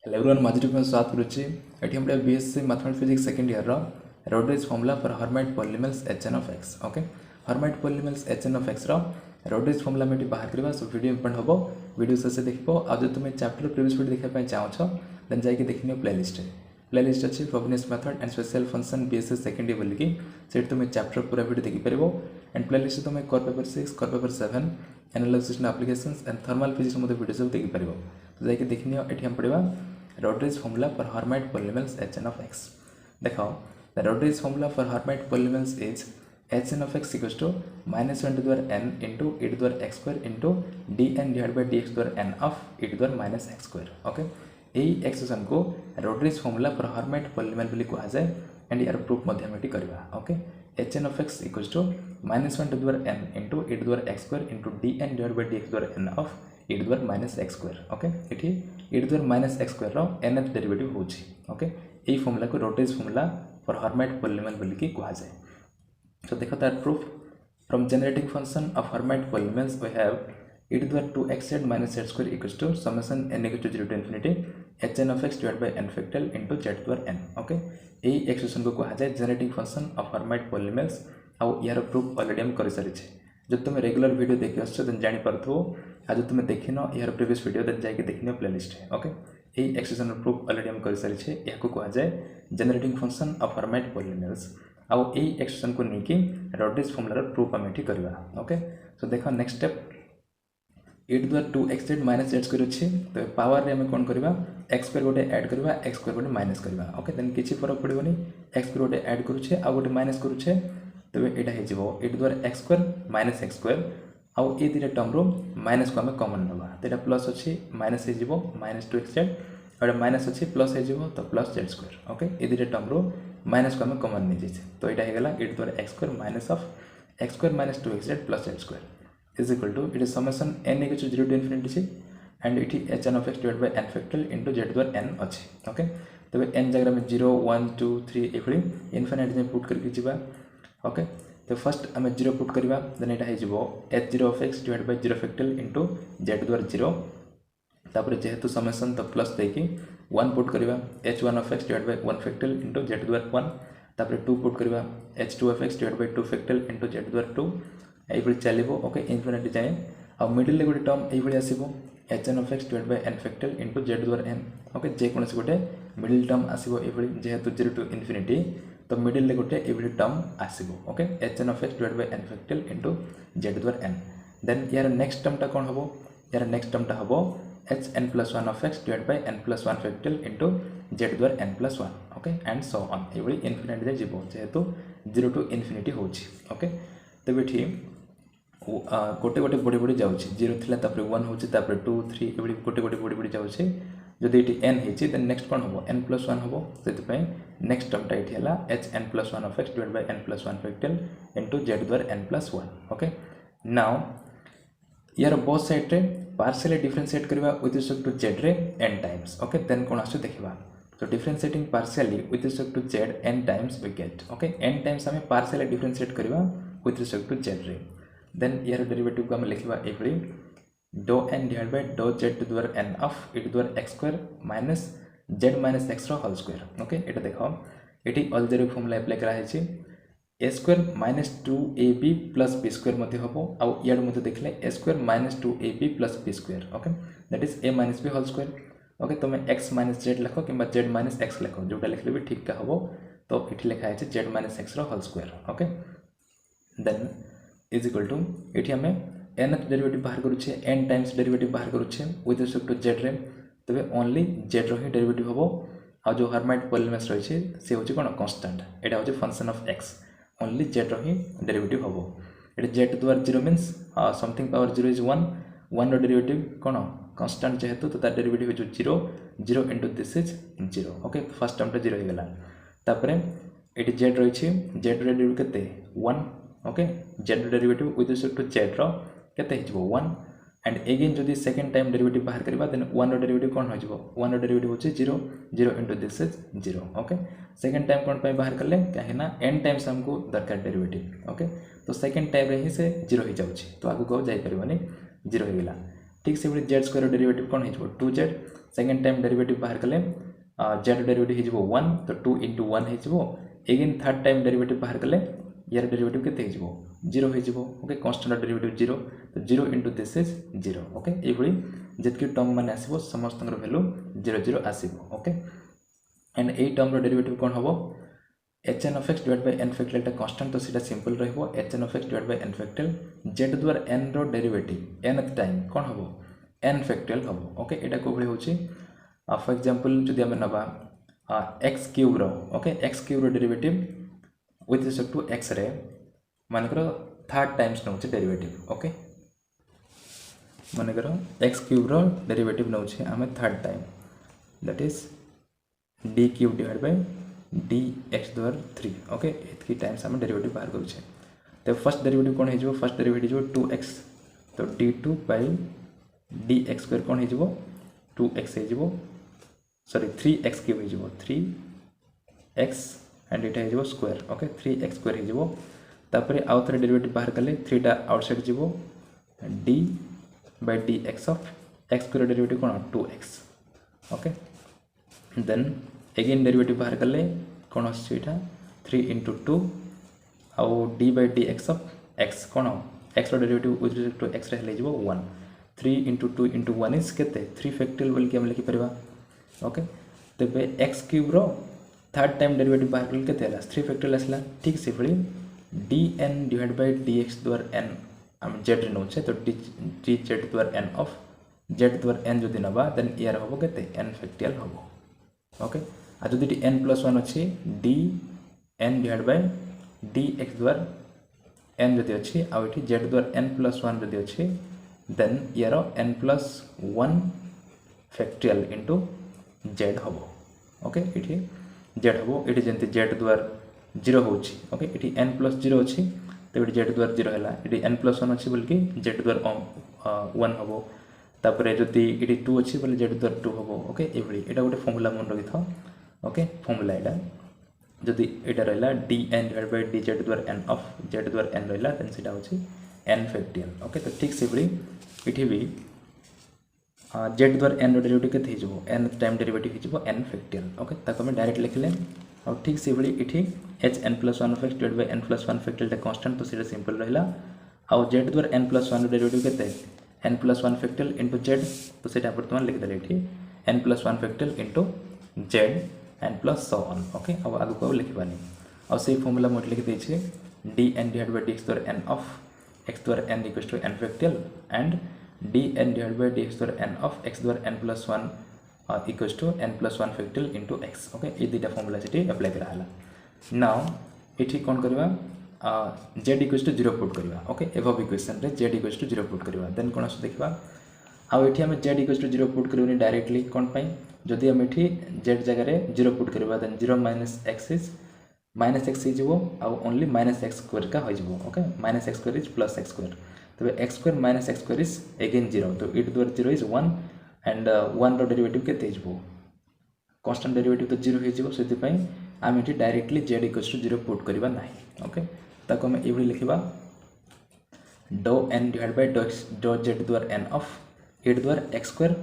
Hello everyone Majid में स्वागत करुच्ची एठी हम BSc mathematics physics second year रो Rodrigues formula for Hermite polynomials H N of x okay Hermite polynomials H N of x रो रोड्रिज फॉर्मूला में बाहर करबा सो वीडियो इंपोर्टेंट हबो वीडियो से देखिबो आ जो तुम चैप्टर प्रीवियस वीडियो देखा पय चाहो छ देन जाई के देखनियो प्लेलिस्ट अछि Frobenius method and special function BSc second year बोल की सेट तुम चैप्टर पूरा वीडियो देखि परबो एंड प्लेलिस्ट तुम core paper 6 core paper 7 analysis and applications and thermal physics मध्ये वीडियो सब देखि परबो तो जाई के देखनियो एठी हम पढिबा Rodriguez formula for Hermite polynomials hn of x. देखो the Rodriguez formula for Hermite polynomials is hn of x equals to minus 1 to the power n into e to the power x square into dn divided by dx to the power n of e to the power minus x square. Okay, यही expression को Rodriguez formula for Hermite polynomial बोली कहा जाए and यार proof मध्यमेटी करबा. Okay, hn of x equals to minus 1 to the power n into e to the power x square into dn divided by dx to the power n of e to the power minus x square. Okay, इठी e to the power minus x square रो nth derivative होची. Okay, एई formula को Rodrigues formula for Hermite polynomial बोली की कहा जाए. So देखो तार proof from generating function of Hermite polynomials we have e to the power 2x minus z square equals to summation n equals to 0 to infinity hn of x divided by n factorial into z to the power n. Okay, एई expression को कहा जाए generating function of Hermite polynomials. आ यार proof already हम कर सारी छे. जब तुम रेगुलर वीडियो देखि आछो देन जानि परथो आ जो तुम देखिनो यार प्रीवियस वीडियो देन जाई के देखिनो प्लेलिस्ट है. ओके, एई एक्सप्रेशन प्रूफ ऑलरेडी हम कर सारी छे. याको कहा जाए generating function of Hermite polynomials. आ एई एक्सप्रेशन को नेकी रोड्रिज फार्मूला प्रूफ हम एठी करबा. ओके, सो देखो next step e to the power 2x minus z square अछि तो पावर रे हम कोन करबा x स्क्वायर गोटे ऐड करबा x स्क्वायर गोटे माइनस करबा. ओके, देन किछि फरक पड़िबोनी x स्क्वायर गोटे ऐड करू छे आ गोटे माइनस करू छे तो एटा हे जिवो e to the power x square minus x square आ ए दिरे टर्म रो माइनस को हम कॉमन नबा तो एटा प्लस अछि माइनस हे जिवो माइनस 2x और माइनस अछि प्लस हे जिवो तो प्लस z स्क्वायर. ओके, ए दिरे टर्म रो माइनस को हम कॉमन नै जेछे तो एटा हे गेला e to the power x square minus of x square minus 2x plus z square is equal to it is summation n equals to 0 to infinity and it is hn of x divided by n factorial into z to the power n अछि. Okay, तबे n जगह में 0 1 2 3 एखली infinity में put करके जिबा. Okay, तो first हम 0 put करबा देन एटा हे जिवो h0 of x divided by 0 factorial into z to the power 0 तापर जेहेतु समेशन तो प्लस देकी 1 पुट करबा h1 of x divided by 1 factorial into z to the power 1 तापर 2 पुट करबा h2 of x divided by 2 factorial into z to the power 2 एइबडी चलिबो. Okay, infinity जाय आ मिडिल ले गोटे टर्म एइबडी आसीबो hn of x divided by n factorial into z to the power n. Okay, जे कोनसे गोटे मिडिल टर्म आसीबो एइबडी जेहेतु 0 टू इनफिनिटी तो मिडिल ले गोटे एइबडी टर्म आसीबो. Okay, hn of x divided by n factorial into z to the power n. Then यार नेक्स्ट टर्म ता कोन हबो यार नेक्स्ट टर्म ता हबो hn plus 1 of x divided by n plus 1 factorial into z to the power n plus 1. Okay, and so on एइबडी infinity जाय जिवो जेहेतु 0 टू इनफिनिटी होची. ओके, तो बेठी गोटे गोटे बड़ी बड़ी जाउछि 0 थिला तापर 1 होछि तापर 2 3 एबडी गोटे गोटे बड़ी बड़ी जाउछि. जदि एटी n हेछि देन नेक्स्ट कोन हबो n plus 1 हबो सेति पय नेक्स्ट टर्म ता एठी हला hn plus 1 of x divided by n plus 1 factorial into z to the power n plus 1. Okay, now यार बोथ साइड रे पार्शियली डिफरेंशिएट करबा विथ रिस्पेक्ट टू z रे n टाइम्स. ओके, देन कोन आसु देखिबा तो differentiating partially with respect to z n times we get. Okay, n times हमें partially differentiate करबा विथ रिस्पेक्ट टू z रे देन यार डेरिवेटिव को हम लिखिबा एभली do n divide by do z to the power n of e to the power x square minus z minus x रो whole square. Okay, एटा देखो eighty already formula apply करा है छि a square minus 2ab plus b square मध्ये हबो आ याड मध्ये देखले a square minus 2ab plus b square. Okay, that is a minus b whole square. Okay, तो मैं x माइनस z लिखो किबा z माइनस x लिखो जोटा लिखले भी ठीक का हबो तो इठी लिखा है छि z माइनस x रो whole square. Okay, then is equal to एठी हमें n डेरिवेटिव बाहर करू छे n टाइम्स डेरिवेटिव बाहर करू छे विथ रिस्पेक्ट टू z रे तबे ओनली z रो ही डेरिवेटिव हबो आ जो हर्माइट पॉलीनोमियल्स रही छे से होची कोन कांस्टेंट एटा होची function of x only z रो ही डेरिवेटिव हबो. एटा z to the power 0 means something power 0 is 1 1 रो डेरिवेटिव कोन कांस्टेंट जेहेतु तो ता डेरिवेटिव हो 0 0 into this is 0. Okay, first term ता 0 हो गेला तापरे एटी z रही छे z डेरिवेटिव केते 1. Okay, z derivative with respect to z रो केते हिजबो 1 एंड अगेन जदी सेकंड टाइम डेरिवेटिव बाहर करबा देन 1 रो डेरिवेटिव कोन हो जिवो 1 रो डेरिवेटिव होची 0 0 into this is 0. Okay, second time कोन पय बाहर करले काहे ना n टाइम्स हमको दरकार डेरिवेटिव. ओके, तो सेकंड टाइम रे ही से 0 हो जाउची तो आगु को जाई परबनी 0 हो गेला. ठीक से जेड स्क्वायर डेरिवेटिव कौन हो 2z सेकेंड टाइम डेरिवेटिव बाहर कले जेड डेरिवेटिव हो 1 तो 2 इंटू 1 हो एगेन थर्ड टाइम डेरिवेटिव बाहर कले यार डेरिवेटिव केते हो 0 हो ओके कांस्टेंट डेरिवेटिव 0 तो 0 इंटू दिस इज 0 ओके ये भली जितकी टर्म माने आसीबो समस्त वैल्यू 0 0 आसीबो ओके एंड ए टर्म रो डेरिवेटिव कौन हबो hn of x divided by n factorial टा कांस्टेंट तो सीधा सिंपल रहबो hn of x divided by n factorial z द्वारा n रो डेरिवेटिव nth टाइम कौन हबो n factorial हबो ओके एटा को भली होची फॉर एग्जांपल जदि हम नबा x क्यूब रो ओके x क्यूब रो derivative with respect to x रे मानकर थर्ड टाइम्स नउचे डेरिवेटिव ओके मानकर x क्यूब रो डेरिवेटिव नउचे हमें third time that is d cube divide by dx द्वारा 3 ओके इतकी टाइम्स हम डेरिवेटिव बाहर करूछे तो फर्स्ट डेरिवेटिव कौन हो 2x तो d2 बाय dx स्क्वायर कौन हो 2x हो सॉरी 3x क्यूब हो 3x एंड एटा हो स्क्वायर ओके 3x स्क्वायर हो तापर आउ थरे डेरिवेटिव बाहर कले 3 टा आउटसाइड जीवो d by dx of x square derivative कौन 2x okay then again derivative बाहर कले कौन आटा 3 इंटू 2 आउ d by dx of x कौन x derivative with respect to x रे 1 3 इंटू 2 इंटू 1 इज केते 3 फैक्टोरियल बोल के हम लिखि परबा ओके तबे x क्यूब रो थर्ड टाइम डेरिवेटिव बाहर कले केते हला 3 फैक्टोरियल आसला ठीक से भली dn डिवाइड बाय dx द्वारा n हम z रे नोचे तो dz द्वारा n ऑफ z द्वारा n जदि नबा देन यार होबो केते n फैक्टोरियल होबो ओके आ जदि n + 1 अछि d n divide by dx द्वारा n जदि अछि आ एठी z द्वारा n + 1 जदि अछि देन यार n + 1 फैक्टोरियल इनटू z हबो ओके एठी z हबो एठी जंती z द्वारा 0 होछि ओके एठी n + 0 अछि तो एठी z द्वारा 0 हला एठी n + 1 अछि बोलकी z द्वारा 1 हबो तापरे जदि एठी 2 अछि बोले z द्वारा 2 हबो ओके एभली एटा गोटे फार्मूला मन रखि था ओके फार्मूला एटा जदि एटा रहला dn डिवाइड बाय dz द्वारा n ऑफ z द्वारा n रहला देन सेटा होछि n फैक्टोरियल ओके तो ठीक से भली एठी भी z द्वारा n रो डेरिवेटिव केते हिजबो n टाइम डेरिवेटिव हिजबो n फैक्टोरियल ओके ताको हम डायरेक्ट लिखले और ठीक से भली एठी hn + 1 of x divided by n + 1 factorial टा कांस्टेंट तो सेटा सिंपल रहला और z द्वारा n + 1 रो डेरिवेटिव केते n + 1 फैक्टोरियल इनटू z तो सेटा वर्तमान लिख देले एठी n + 1 factorial into z and plus so on okay अब आगु को लिखबानी और से फार्मूला मोड लिख दै छै dn डिवाइड बाय dx द्वारा n ऑफ x द्वारा n equals to n factorial and dn divide by dx द्वारा n ऑफ x द्वारा n + 1 equals to n + 1 factorial into x okay ए दुटा फार्मूला सेठी apply करा हला नाउ एठी कोन करबा z इक्वल्स टू 0 पुट करबा ओके एबव इक्वेशन रे z इक्वल्स टू 0 पुट करबा देन कोन आसु देखबा आ एठी हम z इक्वल्स टू 0 पुट करबनी डायरेक्टली कोन पई जदि हम एठी z जगह रे 0 पुट करबा देन 0 - x इज -x हिजबो आ ओनली -x स्क्वायर का होइजबो okay -x square is +x square तबे x square - x square is again 0 तो e द्वारा 0 इज 1 एंड 1 रो डेरिवेटिव केते हिजबो कांस्टेंट डेरिवेटिव तो 0 हिजबो सेति पई हम एठी directly z equals to 0 put करबा नाही ओके ताको हम एबली लिखबा dou n divide by dou z द्वारा n ऑफ e द्वारा x स्क्वायर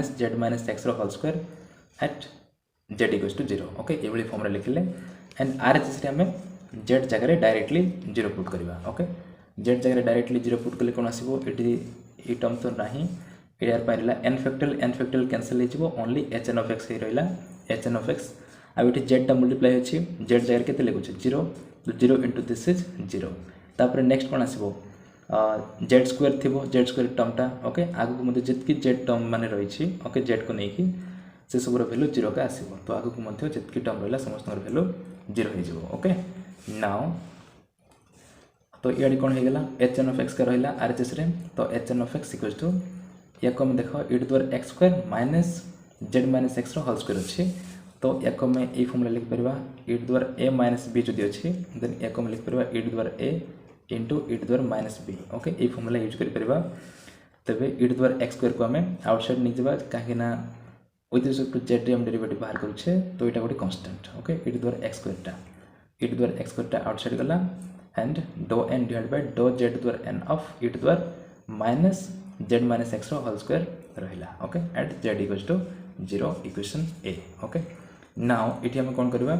- z - x रो whole square at z equals to 0 okay एबली फार्मूला लिखले एंड RHS रे हमें z जगह रे डायरेक्टली 0 पुट करबा ओके z जगह रे डायरेक्टली 0 पुट करले कोन आसीबो एटी ए टर्म तो नाही एआर पाइला n फैक्टोरियल कैंसिल हिजबो ओनली hn of x हे रहला hn of x आ एटी z टा मल्टीप्लाई होछि z जगह केते लिखु छै 0 तो 0 इनटू दिस इज 0 तापर नेक्स्ट कोन आसीबो z स्क्वायर थिबो z स्क्वायर टर्म टा ओके आगु को मध्ये जतकी z टर्म माने रही छी ओके z को नेकी से सब रो वैल्यू 0 का आसीबो तो आगु को मध्ये जतकी टर्म रहला समस्त रो वैल्यू 0 हे जिवो ओके नाउ तो याडी कोन हे गेला hn of x का रहला RHS रे तो hn of x equals to या को हम देखो e द्वारा x square minus z - x रो होल स्क्वायर अछि तो या को मैं ए फार्मूला लिख परबा e द्वारा a - b जदि अछि देन या को हम लिख परबा e द्वारा a इंटू e द्वारा -b ओके ए फार्मूला यूज करि परबा तबे e द्वारा x स्क्वायर को हमें आउटसाइड नि जबा काहेना विथ रिस्पेक्ट टू z हम डेरिवेटिव बाहर करू छे तो एटा गोटे कांस्टेंट ओके e द्वारा x स्क्वायर टा आउटसाइड गला and dou n divide by dou z द्वारा n ऑफ e द्वारा z minus x whole square रहा okay at Z equals to 0 equation ए ओके नाउ ये आम कौन करवा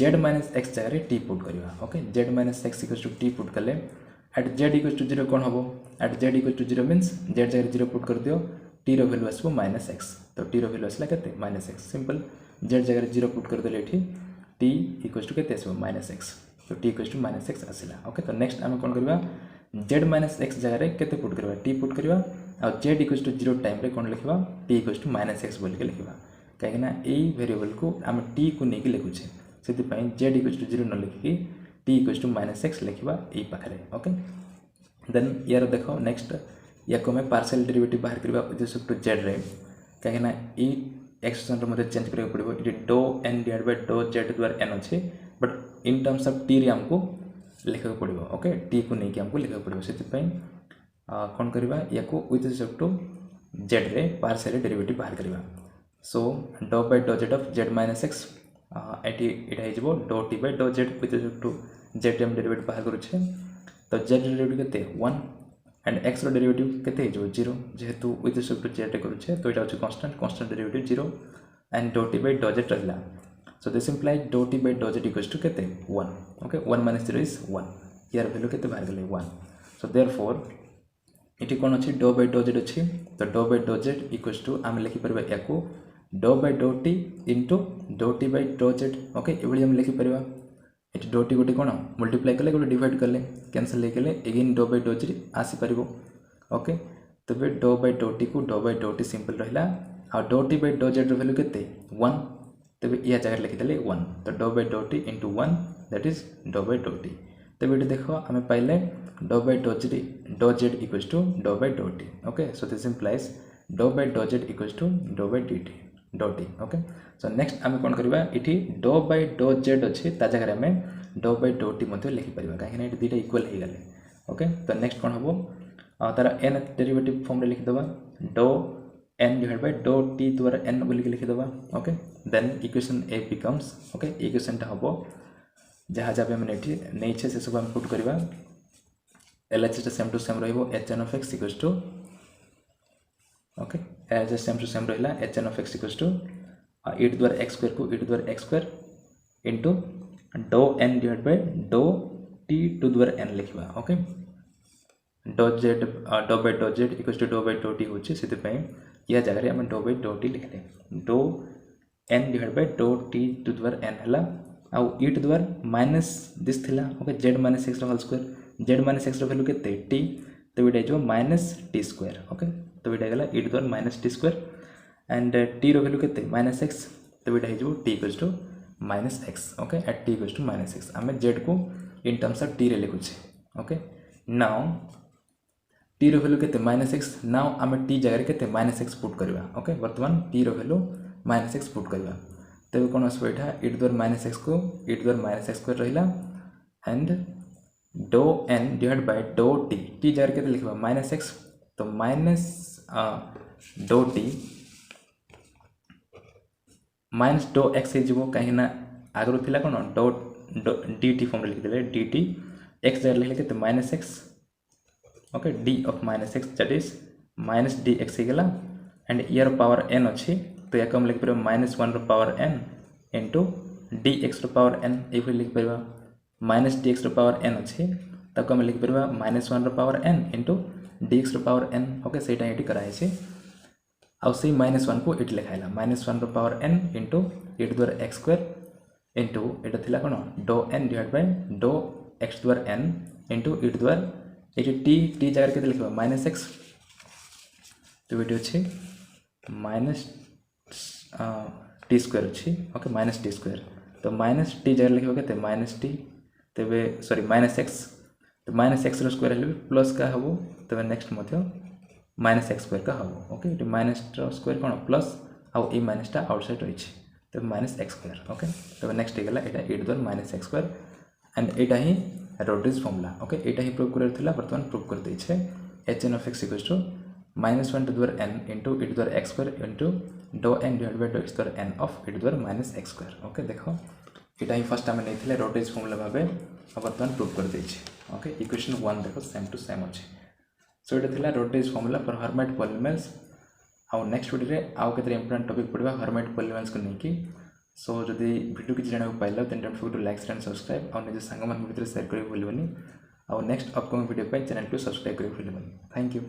जेड माइनस एक्स जगह टी पुट करवा okay Z minus x equals to T put कले एट जेड इक्वल्स टू 0 कौन हम at Z equals to 0 means Z जगह 0 पुट कर दियो टी रो वैल्यू आसो माइनस एक्स तो टी रो वैल्यू आसला केते माइनस एक्स सिंपल जेड जगह 0 पुट कर देले एठी टी इक्वल्स टू केते आसो माइनस एक्स तो T equals to minus X आसला ओके तो नेक्स्ट आम कौन करवा जेड माइनस एक्स जगह केते पुट करवा टी पुट करवा और जेड इक्वल्स टू 0 टाइम रे कौन लिखवा T equals to minus X बोल के लिखवा कहीं यही वेरिएबल को आम टी को लेकिन लिखुचे से जेड इक्वल्स टू 0 न लिखिकी t equals to minus x लिखवा यही पाखे ओके देन यार देख नेक्स्ट या को मैं पार्शियल डेरिवेटिव बाहर करवा विथ रिस्पेक्ट टू जेड रे कहीं ये एक्सप्रेशन रे चेंज करा पड़ो ये do N divide by dough Z द्वारा एन अच्छे but in terms of T रे हमको लिखा पड़ो ओके टी को लेकिन हमको लिखा पड़ो से कौन करवा या को विथ रिस्पेक्ट टू जेड रे पार्शियल डेरिवेटिव बाहर करवा so do by dough z of z minus x ये do T by dough z with respect to z हम डेरिवेटिव बाहर करुचे तो जेड डेरिवेटिव केते 1 एंड एक्स रो डेरिवेटिव केते जो 0 जेहेतु विथ रिस्पेक्ट टू जेड करुचे तो एटा constant constant derivative 0 and do T by dough z रहला so this implies do T by do Z equals to केते 1 ओके 1 माइनस 0 इज 1 यार वैल्यू केते बाहर गले 1 सो देयरफॉर इटी कौन अच्छी डो बाय डो जेड अच्छी तो do by do Z equals to आम लिखि परबा याको do by dough T into do T by dough Z okay ये आम लिखि परबा ये डो टी गोटे कौन मल्टीप्लाई कले गोटे डिवाइड कले कैंसल होगले again do by dough z आसीपर ओके तेरे डो बाय डो टी को do by dough t simple रहा आ do T by dough z value केते 1 तेरे या जगह लिखिदे 1 तो do by dough T into 1 that is do by dough t तेरे ये देख आम पाइले do by do Z equals to dough by dough T okay so this implies do by do Z equals to dough by D T do T okay so next आम कौन करवा ये dough by do Z अच्छे ता जगह आम डो by dough T लिखिपर कहीं दुईटा इक्वल हो गले ओके तो नेक्स्ट कौन हम तार एन डेरिवेटिव फॉर्म रे लिखिदबा do N divide by dough t द्वारा एन बोल के लिखिदबा ओके देन इक्वेशन ए बिकम्स ओके इक्वेशन टा हम जहाँ जहाँ आम नहीं से सब आम पुट करवा L H same to same रही H N of X equals to okay H same to same रहा H N of X equals to E द्वारा एक्स स्क्वायर को ई द्वारा एक्स स्क्वायर इंटू डो N divide by dough T to द्वारा N लिखा okay डो Z डो by do Z equals to dough by dough T होची से या जगह आम डो बाय डो टी लिखले do N divide by dough T to द्वारा एन है आउ ई टू द्वारा माइनस दिस थिला okay Z minus x whole square Z minus X value केते टी तो ये जो माइनस टी स्क्वायर ओके तो ये गला ई टू द्वारा minus T square and T रो वैल्यू केते माइनस एक्स तो ये हो T equals to minus X okay at T equals to minus X आम जेड को इन टर्म्स ऑफ टी रे लिखुचे ओके नाउ टी रो वैल्यू केते माइनस एक्स नाउ आम टी जगह केते माइनस एक्स पुट करवा ओके वर्तमान टी रो वैल्यू माइनस एक्स पुट करवा तेज कौन आसो यहाँ ई द्वारा माइनस एक्स को ई द्वारा माइनस एक्स स्क्वायर रहा एंड डो N divide by dough T जगह के लिखा माइनस एक्स तो माइनस डो टी माइनस डो एक्स हो कहीं आगु थी कौन डो डी टी फॉर्म लिखिदे डी टी एक्स जगह लिखले के minus X okay D of minus X that is minus D X होगा एंड यार पावर एन अच्छी तो या हम लिखिपर minus 1 power N into D X power N ये लिखिपर minus D X power N अच्छे ताको हम लिखिपर minus 1 power N into D X power N okay से कराई आउ से माइनस 1 को ये लिखाला minus 1 power N into E द्वारा एक्स स्क्वायर इंटू यहाँ कौन डो एन डिवाइड बाय डो एक्स द्वारा एन इंटू ई द्वारा ये टी जगह के लिखा माइनस एक्स तो ये अच्छे माइनस टी स्क्वायर अच्छी ओके माइनस टी स्क्वायर तो माइनस टी जगह लिखा के माइनस टी तेरे सॉरी माइनस एक्स तो माइनस एक्स स्क्वायर हेल्ले प्लस का हम तेरे नेक्स्ट माइनस एक्स स्क्वायर का हम ओके ये माइनस स्क्वायर कौन प्लस आउ ये माइनसटा आउटसाइड रही तो माइनस एक्स स्क्वायर ओके तेरे नेक्स्ट होगा यहाँ ई द्वारा माइनस एक्स स्क्वायर एंड यहाँ ही रोड्रिग्स फॉर्मूला ओके यहाँ ही प्रूव कर बर्तमान प्रूव कर देछे H N of X equals to minus 1 to द्वारा एन इंटू ई द्वारा एक्स स्क्वायर इंटू डो एन डिवाइड बाय डो एक्स द्वारा एन ऑफ ई द्वारा माइनस एक्स स्क्वायर ओके देखो यहाँ ही फर्स्ट आम नहीं रोड्रिग्स फॉर्मूला भाव बर्तमान प्रूव कर देछे ओके इक्वेशन 1 देखो सेम टू सेम अच्छे सो ये थिला Rodrigues formula for Hermite polynomials आउ नेक्स्ट वीडियो रे आउ केते इंपोर्टेंट टॉपिक पढ़वा हर्माइट पॉलिनोमियल्स को लेके सो जदि वीडियो किसी जाना पाइल then don't forget to like and subscribe और निज सांग मान भितर शेयर करियो भूलबनी और नेक्स्ट अपकमिंग वीडियो पे चैनल को सब्सक्राइब करियो भूलबनी थैंक यू।